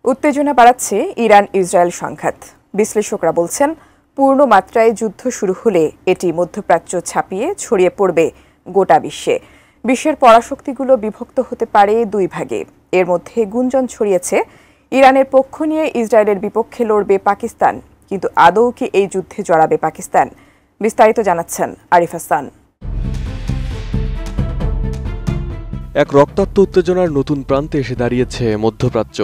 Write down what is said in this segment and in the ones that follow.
উত্তেজনা বাড়াচ্ছে Iran Israel সংঘাত। বিশ্লেষকরা বলছেন, পূর্ণ মাত্রায় যুদ্ধ শুরু হলে এটি মধ্যপ্রাচ্য ছাপিয়ে ছড়িয়ে পড়বে গোটা বিশ্বে। বিশ্বের পরাশক্তিগুলো বিভক্ত হতে পারে দুই ভাগে। এর মধ্যে গুঞ্জন ছড়িয়েছে ইরানের পক্ষ নিয়ে ইসরায়েলের বিপক্ষে লড়বে পাকিস্তান। কিন্তু আদৌ কি এই যুদ্ধে জড়াবে পাকিস্তান? বিস্তারিত জানাচ্ছেন আরিফ হাসান। এক রক্তাক্ত উত্তেজনার নতুন প্রান্তে এসে দাঁড়িয়েছে মধ্যপ্রাচ্য।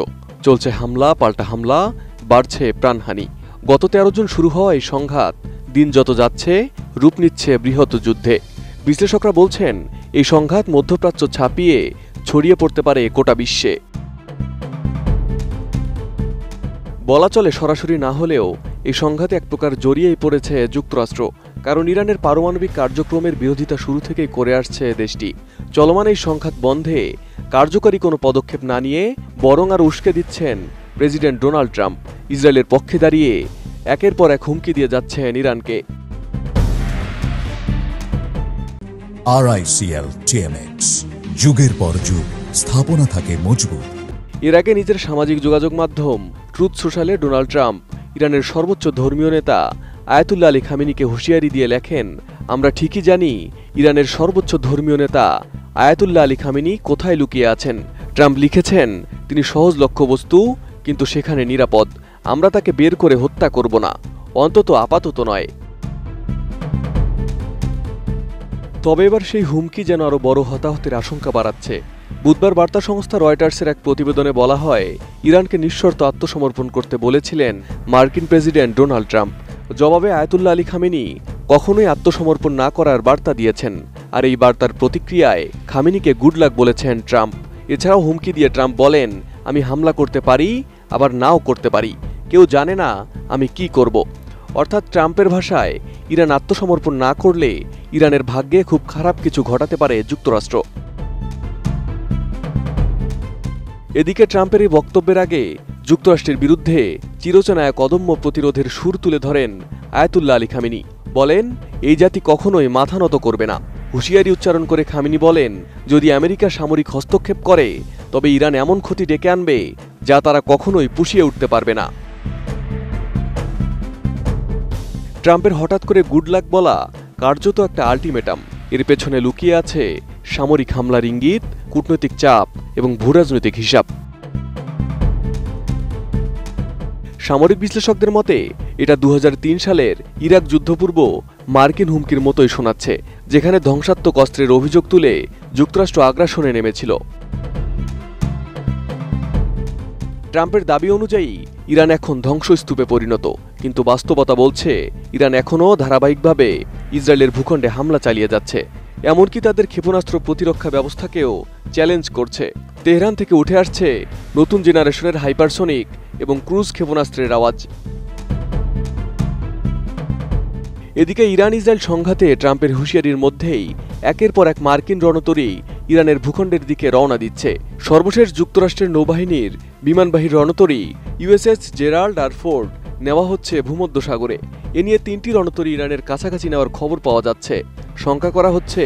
চলছে হামলা পাল্টা হামলা, বাড়ছে প্রাণহানি। গত 13 জুন শুরু হওয়া এই সংঘাত দিন যত যাচ্ছে রূপ নিচ্ছে বৃহৎ যুদ্ধে। বিশ্লেষকরা বলছেন, এই সংঘাত মধ্যপ্রাচ্য ছাপিয়ে ছড়িয়ে পড়তে পারে গোটা বিশ্বে। বলা চলে সরাসরি না হলেও এই সংঘাতে এক প্রকার জড়িয়েই পড়েছে যুক্তরাষ্ট্র। কারণ ইরানের পারমাণবিক কার্যক্রমের বিরোধিতা শুরু থেকেই করে আসছে দেশটি। চলমান এই সংঘাত বন্ধে কার্যকরী কোনো পদক্ষেপ না নিয়ে বরং আর উস্কে দিচ্ছেন প্রেসিডেন্ট ডোনাল্ড ট্রাম্প। ইসরায়েলের পক্ষে দাঁড়িয়ে একের পর এক হুমকি দিয়ে যাচ্ছেন ইরানকে। RICL TMX, যুগের পর যুগ স্থাপনা থাকে মজবুত। এর আগে নিজের সামাজিক যোগাযোগ মাধ্যম ট্রুথ সোশ্যালে ডোনাল্ড ট্রাম্প ইরানের সর্বোচ্চ ধর্মীয় নেতা আয়াতুল্লাহ আলী খামেনিকে হুঁশিয়ারি দিয়ে লেখেন, আমরা ঠিকই জানি ইরানের সর্বোচ্চ ধর্মীয় নেতা আয়াতুল্লাহ আলী খামেনি কোথায় লুকিয়ে আছেন। ট্রাম্প লিখেছেন, তিনি সহজ লক্ষ্যবস্তু, কিন্তু সেখানে নিরাপদ। আমরা তাকে বের করে হত্যা করব না, অন্তত আপাতত নয়। তবে এবার সেই হুমকি যেন আরও বড় হতাহতের আশঙ্কা বাড়াচ্ছে। বুধবার বার্তা সংস্থা রয়টার্সের এক প্রতিবেদনে বলা হয়, ইরানকে নিঃশর্ত আত্মসমর্পণ করতে বলেছিলেন মার্কিন প্রেসিডেন্ট ডোনাল্ড ট্রাম্প। জবাবে আয়াতুল্লাহ আলী খামেনি কখনোই আত্মসমর্পণ না করার বার্তা দিয়েছেন। আর এই বার্তার প্রতিক্রিয়ায় খামেনিকে গুড লাক বলেছেন ট্রাম্প। এছাড়াও হুমকি দিয়ে ট্রাম্প বলেন, আমি হামলা করতে পারি, আবার নাও করতে পারি। কেউ জানে না আমি কি করব। অর্থাৎ ট্রাম্পের ভাষায়, ইরান আত্মসমর্পণ না করলে ইরানের ভাগ্যে খুব খারাপ কিছু ঘটাতে পারে যুক্তরাষ্ট্র। এদিকে ট্রাম্পের এই বক্তব্যের আগে যুক্তরাষ্ট্রের বিরুদ্ধে চিরচেনা এক অদম্য প্রতিরোধের সুর তুলে ধরেন আয়াতুল্লাহ আলী খামেনি। বলেন, এই জাতি কখনোই মাথা নত করবে না। হুঁশিয়ারি উচ্চারণ করে খামেনি বলেন, যদি আমেরিকা সামরিক হস্তক্ষেপ করে তবে ইরান এমন ক্ষতি ডেকে আনবে যা তারা কখনোই পুষিয়ে উঠতে পারবে না। ট্রাম্পের হঠাৎ করে গুড লাক বলা কার্যত একটা আল্টিমেটাম। এর পেছনে লুকিয়ে আছে সামরিক হামলার ইঙ্গিত, কূটনৈতিক চাপ এবং ভূরাজনৈতিক হিসাব। সামরিক বিশ্লেষকদের মতে এটা 2003 সালের ইরাক যুদ্ধপূর্ব মার্কিন হুমকির মতোই শোনাচ্ছে, যেখানে ধ্বংসাত্মক অস্ত্রের অভিযোগ তুলে যুক্তরাষ্ট্র আগ্রাসনে নেমেছিল। ট্রাম্পের দাবি অনুযায়ী ইরান এখন ধ্বংসস্তূপে পরিণত, কিন্তু বাস্তবতা বলছে ইরান এখনও ধারাবাহিকভাবে ইসরায়েলের ভূখণ্ডে হামলা চালিয়ে যাচ্ছে। এমনকি তাদের ক্ষেপণাস্ত্র প্রতিরক্ষা ব্যবস্থাকেও চ্যালেঞ্জ করছে। তেহরান থেকে উঠে আসছে নতুন জেনারেশনের হাইপারসনিক এবং ক্রুজ ক্ষেপণাস্ত্রের আওয়াজ। এদিকে ইরান ইসরায়েল সংঘাতে ট্রাম্পের হুঁশিয়ারির মধ্যেই একের পর এক মার্কিন রণতরী ইরানের ভূখণ্ডের দিকে রওনা দিচ্ছে। সর্বশেষ যুক্তরাষ্ট্রের নৌবাহিনীর বিমানবাহী রণতরী USS জেরাল্ড আর ফোর্ড নেওয়া হচ্ছে ভূমধ্যসাগরে। এ নিয়ে 3টি রণতরী ইরানের কাছাকাছি নেওয়ার খবর পাওয়া যাচ্ছে। শঙ্কা করা হচ্ছে,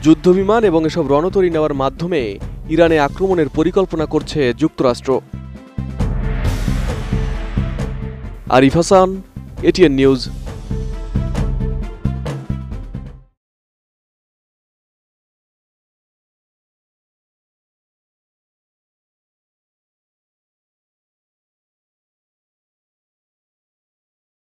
যুদ্ধবিমান এবং এসব রণতরী নেওয়ার মাধ্যমে ইরানে আক্রমণের পরিকল্পনা করছে যুক্তরাষ্ট্র। Arif Hasan, ATN news.